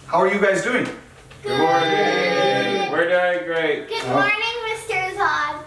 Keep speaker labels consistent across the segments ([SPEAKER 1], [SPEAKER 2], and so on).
[SPEAKER 1] How are you guys doing?
[SPEAKER 2] Good morning.
[SPEAKER 3] We're doing great.
[SPEAKER 2] Good morning, Mr. Zod.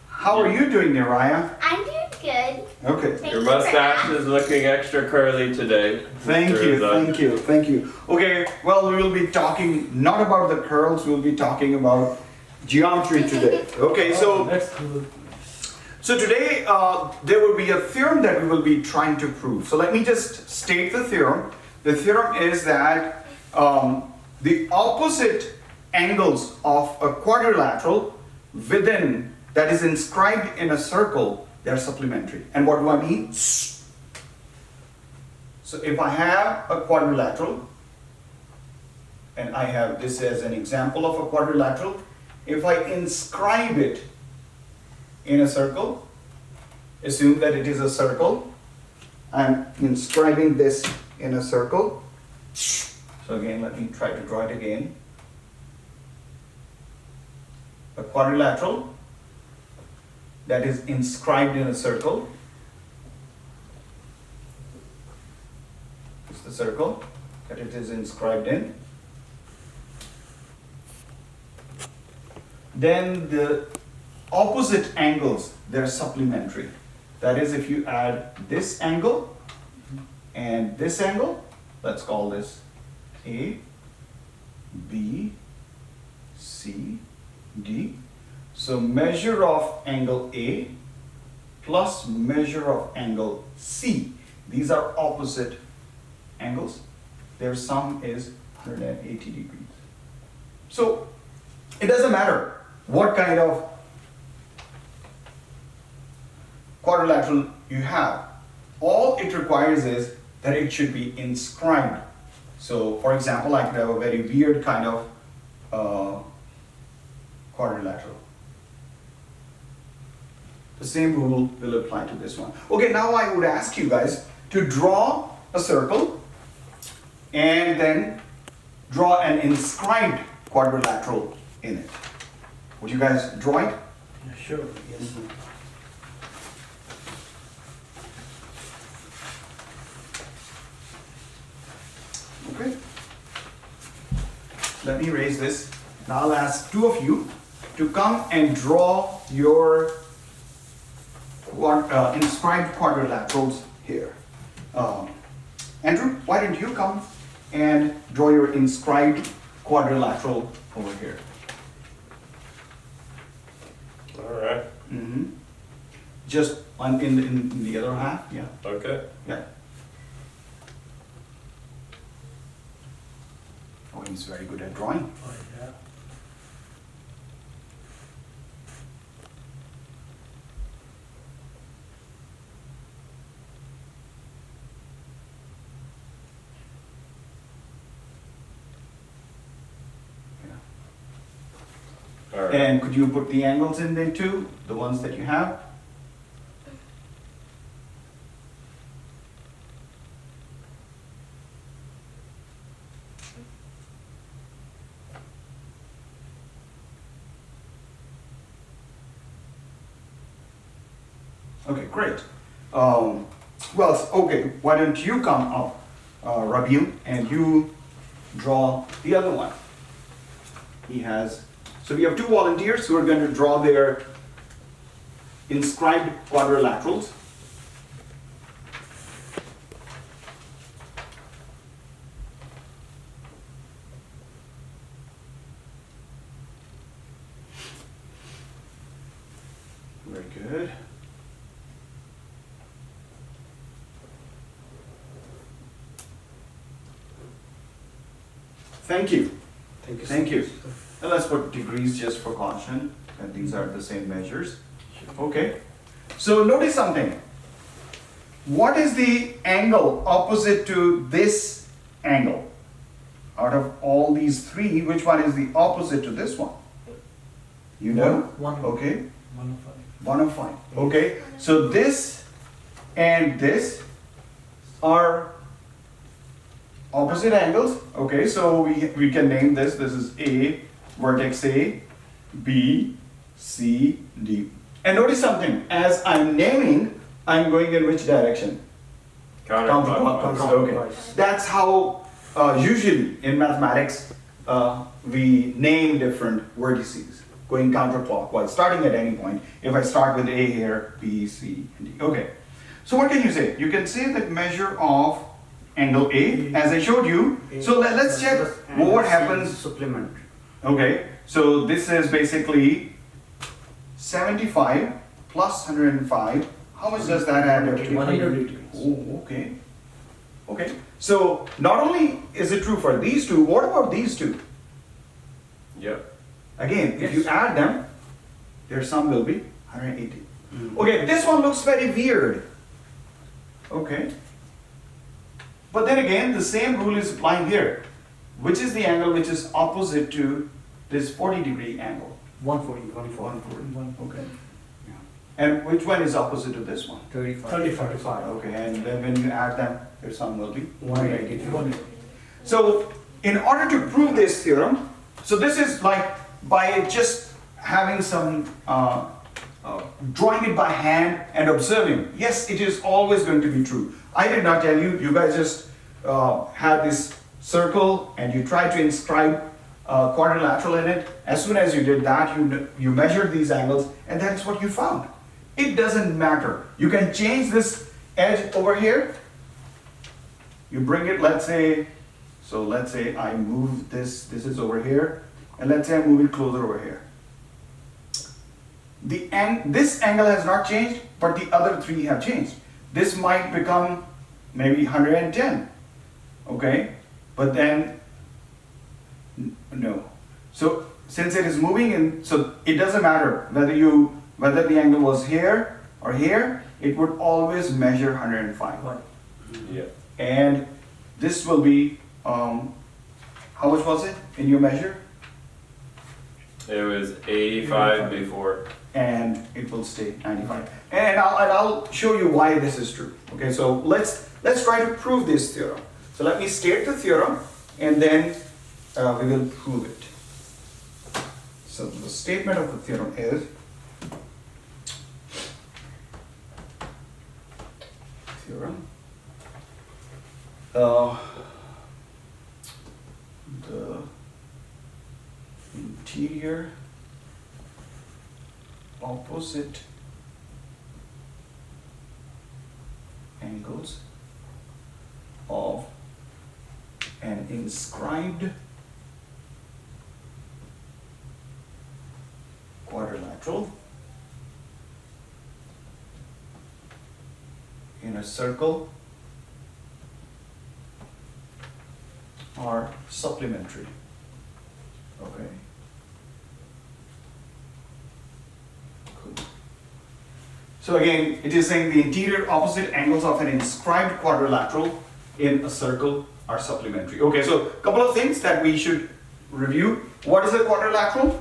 [SPEAKER 1] How are you doing, Niraya?
[SPEAKER 2] I'm doing good.
[SPEAKER 1] Okay.
[SPEAKER 2] Thank
[SPEAKER 3] Your
[SPEAKER 2] you for
[SPEAKER 3] mustache
[SPEAKER 2] asking.
[SPEAKER 3] is looking extra curly today.
[SPEAKER 1] Thank
[SPEAKER 3] Mr.
[SPEAKER 1] you,
[SPEAKER 3] Zod.
[SPEAKER 1] thank you, thank you. Okay, well, we will be talking not about the curls, we'll be talking about geometry today. Okay, so today there will be a theorem that we will be trying to prove. So let me just state the theorem. The theorem is that the opposite angles of a quadrilateral within that is inscribed in a circle, they are supplementary. And what do I mean? So if I have a quadrilateral, and I have this as an example of a quadrilateral, if I inscribe it in a circle, assume that it is a circle, I'm inscribing this in a circle. So again, let me try to draw it again. A quadrilateral that is inscribed in a circle. It's the circle that it is inscribed in. Then the opposite angles, they're supplementary. That is, if you add this angle and this angle, let's call this A, B, C, D. So measure of angle A plus measure of angle C. These are opposite angles. Their sum is 180 degrees. So it doesn't matter what kind of quadrilateral you have. All it requires is that it should be inscribed. So for example, I could have a very weird kind of quadrilateral. The same rule will apply to this one. Okay, now I would ask you guys to draw a circle and then draw an inscribed quadrilateral in it. Would you guys draw it?
[SPEAKER 4] Yeah, sure, yes.
[SPEAKER 1] Okay. Let me erase this. Now I'll ask two of you to come and draw your inscribed quadrilaterals here. Andrew, why don't you come and draw your inscribed quadrilateral over here?
[SPEAKER 3] All right.
[SPEAKER 1] Just in the other half, yeah.
[SPEAKER 3] Okay.
[SPEAKER 1] Yeah. Oh, he's very good at drawing.
[SPEAKER 4] Oh, yeah.
[SPEAKER 3] All right.
[SPEAKER 1] And could you put the angles in there too, the ones that you have? Okay, great. Okay, why don't you come up, Rabiu, and you draw the other one. He has, so we have two volunteers who are going to draw their inscribed quadrilaterals. Very good. Thank you.
[SPEAKER 4] Thank you.
[SPEAKER 1] Thank you. And let's put degrees just for caution, and these are the same measures. Okay. So notice something. What is the angle opposite to this angle? Out of all these three, which one is the opposite to this one? You know?
[SPEAKER 4] One.
[SPEAKER 1] Okay.
[SPEAKER 4] 105.
[SPEAKER 1] 105. Okay. So this and this are opposite angles. Okay, so we can name this. This is A, vertex A, B, C, D. And notice something. As I'm naming, I'm going in which direction?
[SPEAKER 3] Counterclockwise.
[SPEAKER 1] Okay. That's how usually in mathematics, we name different vertices going counterclockwise, starting at any point. If I start with A here, B, C, and D. Okay. So what can you say? You can say that measure of angle A, as I showed you. So let's check what happens.
[SPEAKER 4] Supplement.
[SPEAKER 1] Okay. So this is basically 75 plus 105. How much does that add up to?
[SPEAKER 4] 180.
[SPEAKER 1] Oh, okay. Okay. So not only is it true for these two, what about these two?
[SPEAKER 3] Yep.
[SPEAKER 1] Again, if you add them, their sum will be 180.
[SPEAKER 4] Mm.
[SPEAKER 1] Okay, this one looks very weird. Okay. But then again, the same rule is applying here. Which is the angle which is opposite to this 40-degree angle?
[SPEAKER 4] 140.
[SPEAKER 1] 140. Okay. And which one is opposite to this one?
[SPEAKER 4] 35.
[SPEAKER 1] Okay, and then when you add them, their sum will be
[SPEAKER 4] 180.
[SPEAKER 1] So, in order to prove this theorem, so this is like by just having some, drawing it by hand and observing. Yes, it is always going to be true. I did not tell you, you guys just had this circle and you tried to inscribe quadrilateral in it. As soon as you did that, you measured these angles and that is what you found. It doesn't matter. You can change this edge over here. You bring it, let's say I move this is over here, and let's say I move it closer over here. This angle has not changed, but the other three have changed. This might become maybe 110, okay? But then, no. So since it is moving in, so it doesn't matter whether the angle was here or here, it would always measure 105.
[SPEAKER 3] Yep.
[SPEAKER 1] And this will be, how much was it in your measure?
[SPEAKER 3] It was 85 before.
[SPEAKER 1] And it will stay 95. And I'll show you why this is true. Okay, so let's try to prove this theorem. So let me state the theorem and then we will prove it. So the statement of the theorem is the interior opposite angles of an inscribed quadrilateral in a circle are supplementary. Okay. Cool. So again, it is saying the interior opposite angles of an inscribed quadrilateral in a circle are supplementary. Okay, so a couple of things that we should review. What is a quadrilateral?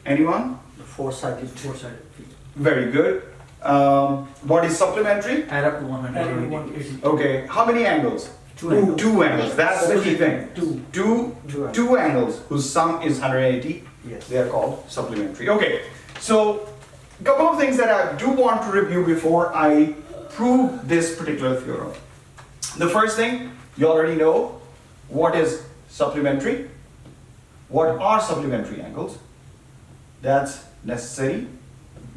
[SPEAKER 1] Anyone?
[SPEAKER 4] Four-sided.
[SPEAKER 1] Very good. What is supplementary?
[SPEAKER 4] Add up to 180.
[SPEAKER 1] Okay, how many angles?
[SPEAKER 4] Two angles.
[SPEAKER 1] Two angles. That's the key thing.
[SPEAKER 4] Two.
[SPEAKER 1] Two angles whose sum is 180.
[SPEAKER 4] Yes.
[SPEAKER 1] They are called supplementary. Okay, so a couple of things that I do want to review before I prove this particular theorem. The first thing, you already know what is supplementary. What are supplementary angles? That's necessary.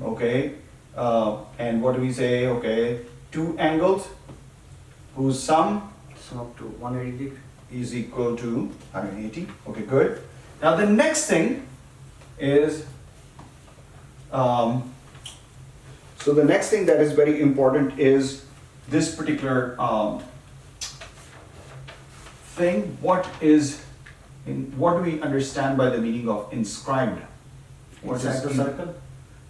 [SPEAKER 1] Okay, and what do we say? Okay, two angles whose sum
[SPEAKER 4] Up to 180.
[SPEAKER 1] is equal to 180. Okay, good. Now the next thing is, so the next thing that is very important is this particular thing. What do we understand by the meaning of inscribed? What
[SPEAKER 4] Inside the
[SPEAKER 1] is
[SPEAKER 4] circle.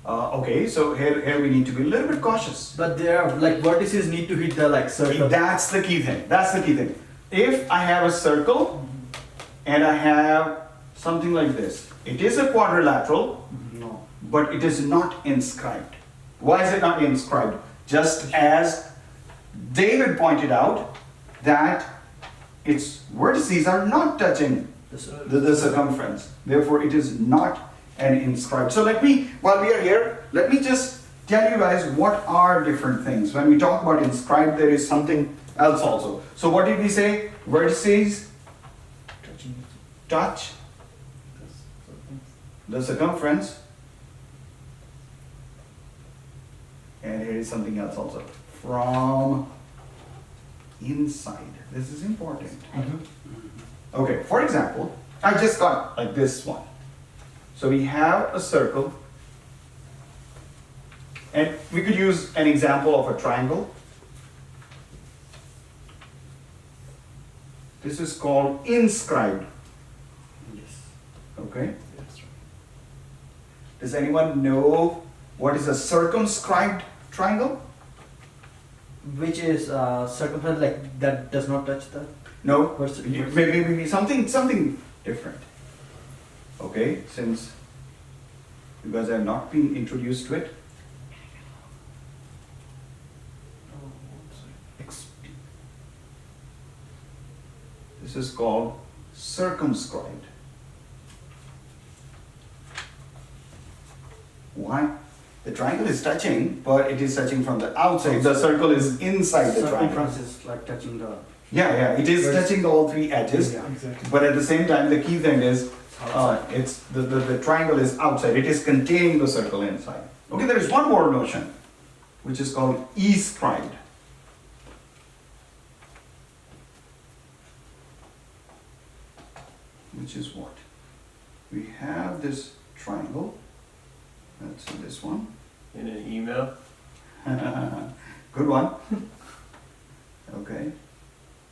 [SPEAKER 1] Okay, so here we need to be a little bit cautious.
[SPEAKER 4] But there are like vertices need to hit the like circle.
[SPEAKER 1] That's the key thing. That's the key thing. If I have a circle and I have something like this, it is a quadrilateral,
[SPEAKER 4] No.
[SPEAKER 1] but it is not inscribed. Why is it not inscribed? Just as David pointed out that its vertices are not touching the circumference. Therefore, it is not an inscribed. So while we are here, let me just tell you guys what are different things. When we talk about inscribed, there is something else also. So what did we say? Vertices touch the circumference. And here is something else also. From inside. This is important. Okay, for example, I just got like this one. So we have a circle, and we could use an example of a triangle. This is called inscribed.
[SPEAKER 4] Yes.
[SPEAKER 1] Okay? Does anyone know what is a circumscribed triangle?
[SPEAKER 4] Which is circumference like that does not touch the.
[SPEAKER 1] No?
[SPEAKER 4] What's it-
[SPEAKER 1] Maybe something different. Okay, since you guys have not been introduced to it. This is called circumscribed. Why? The triangle is touching, but it is touching from the outside. The circle is inside the triangle.
[SPEAKER 4] Circumference is like touching the.
[SPEAKER 1] Yeah, it is
[SPEAKER 4] Whereas-
[SPEAKER 1] touching all three edges.
[SPEAKER 4] Yeah, exactly.
[SPEAKER 1] But at the same time, the key thing is, it's the triangle is outside. It is containing the circle inside. Okay, there is one more notion, which is called inscribed. Which is what? We have this triangle. Let's see this one.
[SPEAKER 3] In an email.
[SPEAKER 1] Good one. Okay.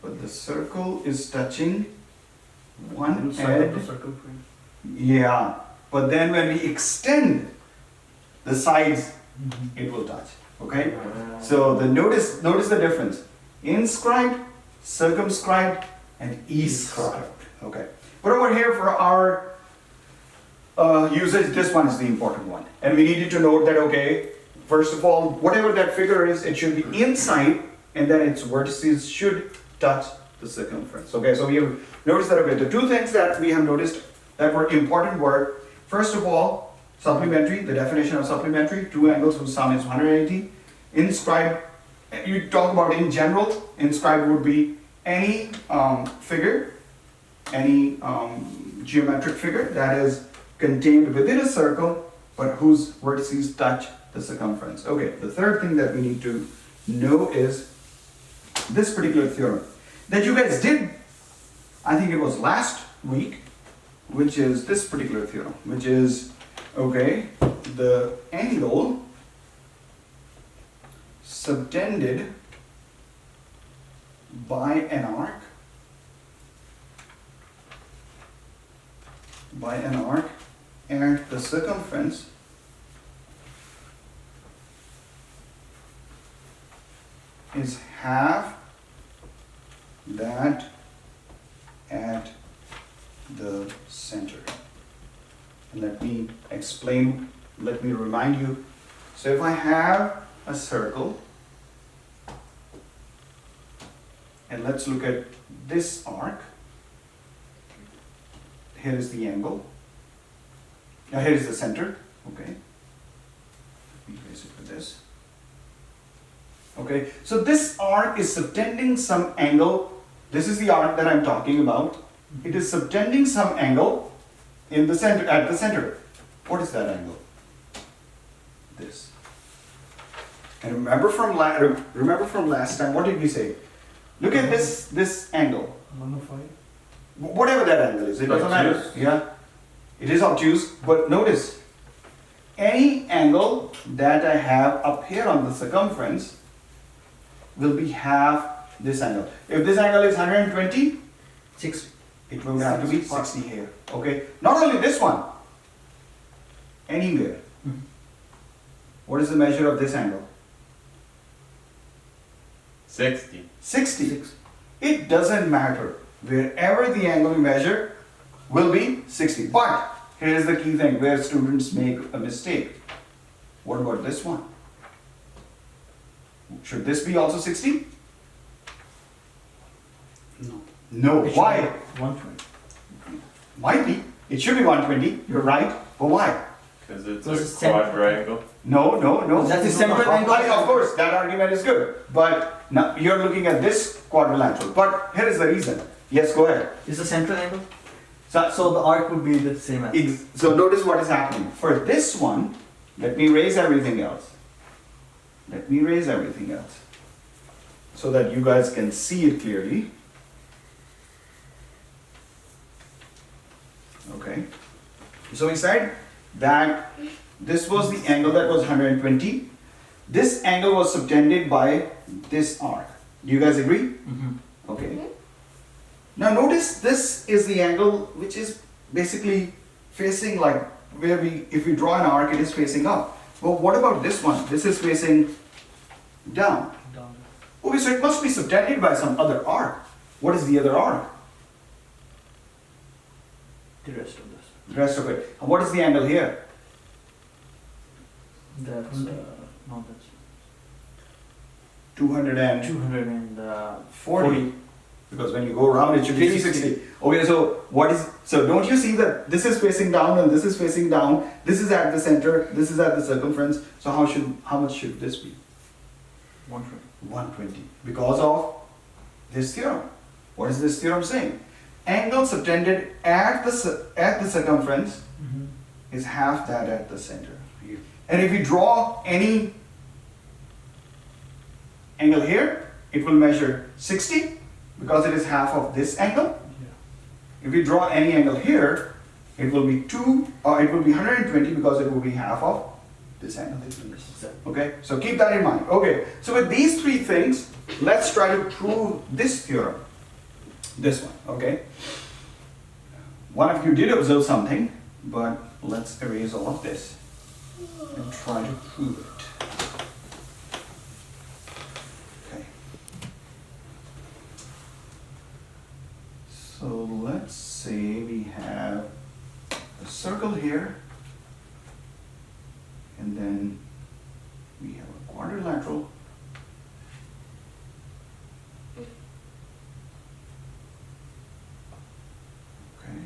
[SPEAKER 1] But the circle is touching one
[SPEAKER 4] Inside of the
[SPEAKER 1] edge.
[SPEAKER 4] circumference.
[SPEAKER 1] Yeah. But then when we extend the sides, it will touch. Okay? So the notice the difference. Inscribed, circumscribed, and inscribed. Okay. But over here for our usage, this one is the important one. And we needed to note that, okay, first of all, whatever that figure is, it should be inside, and then its vertices should touch the circumference. Okay, so we have noticed that, okay, the two things that we have noticed that were important were, first of all, supplementary, the definition of supplementary, two angles whose sum is 180. Inscribed, you talk about in general, inscribed would be any figure, any geometric figure that is contained within a circle, but whose vertices touch the circumference. Okay, the third thing that we need to know is this particular theorem that you guys did, I think it was last week, which is this particular theorem, which is, okay, the angle subtended by an arc and the circumference is half that at the center. And let me explain, let me remind you. So if I have a circle, and let's look at this arc. Here is the angle. Now here is the center. Okay. Let me trace it with this. Okay. So this arc is subtending some angle. This is the arc that I'm talking about. It is subtending some angle in the center, at the center. What is that angle? This. And remember from last time, what did we say? Look at this angle.
[SPEAKER 4] 105.
[SPEAKER 1] Whatever that angle is, it doesn't matter.
[SPEAKER 3] Obtuse.
[SPEAKER 1] Yeah, it is obtuse, but notice, any angle that I have up here on the circumference will be half this angle. If this angle is 120,
[SPEAKER 4] 6.
[SPEAKER 1] it will have to be 60 here. Okay, not only this one, anywhere. What is the measure of this angle?
[SPEAKER 3] 60.
[SPEAKER 1] 60. It doesn't matter. Wherever the angle you measure will be 60. But here is the key thing where students make a mistake. What about this one? Should this be also 60?
[SPEAKER 4] No.
[SPEAKER 1] No.
[SPEAKER 4] It should
[SPEAKER 1] Why?
[SPEAKER 4] be 120.
[SPEAKER 1] Might be. It should be 120. You're right. But why?
[SPEAKER 3] Because it's
[SPEAKER 4] Because
[SPEAKER 3] a
[SPEAKER 4] it's cent-
[SPEAKER 3] quadrilateral.
[SPEAKER 1] No.
[SPEAKER 4] That's the central angle.
[SPEAKER 1] I mean, of course, that argument is good, but now you're looking at this quadrilateral. But here is the reason. Yes, go ahead.
[SPEAKER 4] Is the central angle?
[SPEAKER 1] So,
[SPEAKER 4] So the arc would be the same as.
[SPEAKER 1] so notice what is happening. For this one, let me raise everything else. Let me raise everything else. So that you guys can see it clearly. Okay. So we said that this was the angle that was 120. This angle was subtended by this arc. Do you guys agree?
[SPEAKER 4] Mm-hmm.
[SPEAKER 1] Okay. Now notice this is the angle which is basically facing like where if we draw an arc, it is facing up. Well, what about this one? This is facing down. Okay, so it must be subtended by some other arc. What is the other arc?
[SPEAKER 4] The rest of this.
[SPEAKER 1] The rest of it. And what is the angle here?
[SPEAKER 4] That's no, that's
[SPEAKER 1] 240.
[SPEAKER 4] 240.
[SPEAKER 1] Because when you go around, it should be 360. Okay, so don't you see that this is facing down and this is facing down? This is at the center, this is at the circumference. So how much should this be?
[SPEAKER 4] 120.
[SPEAKER 1] 120. Because of this theorem. What is this theorem saying? Angle subtended at the circumference
[SPEAKER 4] Mm-hmm.
[SPEAKER 1] is half that at the center. And if you draw any angle here, it will measure 60 because it is half of this angle.
[SPEAKER 4] Yeah.
[SPEAKER 1] If we draw any angle here, it will be 120 because it will be half of this angle. Okay, so keep that in mind. Okay, so with these three things, let's try to prove this theorem. This one, okay? One of you did observe something, but let's erase all of this and try to prove it. Okay. So let's say we have a circle here, and then we have a quadrilateral. Okay.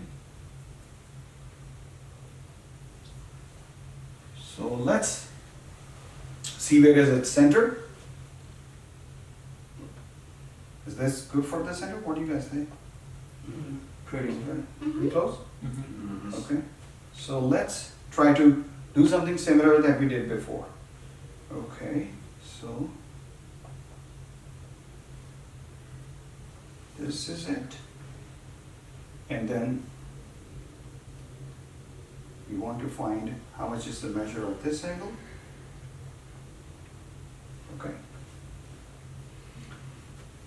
[SPEAKER 1] So let's see where is its center. Is this good for the center? What do you guys think?
[SPEAKER 4] Pretty.
[SPEAKER 1] Pretty close?
[SPEAKER 4] Mm-hmm.
[SPEAKER 1] Okay. So let's try to do something similar that we did before. Okay, so this is it. And then we want to find how much is the measure of this angle. Okay.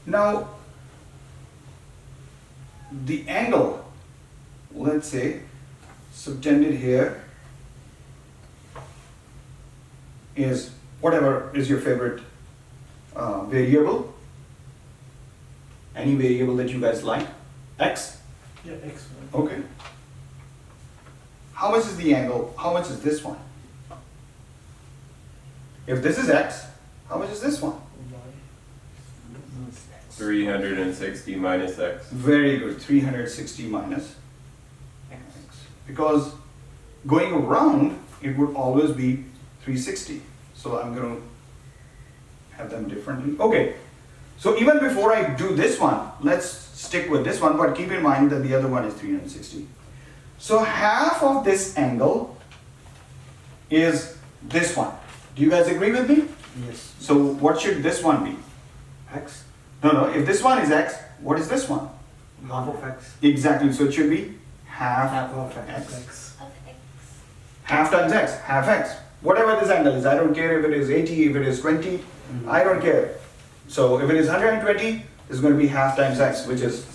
[SPEAKER 1] Now, the angle, let's say, subtended here is whatever is your favorite variable. Any variable that you guys like. X?
[SPEAKER 5] Yeah, X.
[SPEAKER 1] Okay. How much is the angle? How much is this one? If this is X, how much is this one?
[SPEAKER 3] 360 minus x.
[SPEAKER 1] Very good, 360 minus X. Because going around, it would always be 360. So I'm going to have them differently. Okay, so even before I do this one, let's stick with this one, but keep in mind that the other one is 360. So half of this angle is this one. Do you guys agree with me?
[SPEAKER 4] Yes.
[SPEAKER 1] So what should this one be?
[SPEAKER 4] X.
[SPEAKER 1] No, if this one is X, what is this one?
[SPEAKER 4] Half of X.
[SPEAKER 1] Exactly, so it should be half
[SPEAKER 4] of
[SPEAKER 1] X.
[SPEAKER 4] X.
[SPEAKER 2] Of X.
[SPEAKER 1] Half times X, half X. Whatever this angle is, I don't care if it is 80, if it is 20, I don't care. So if it is 120, it's going to be half times X, which is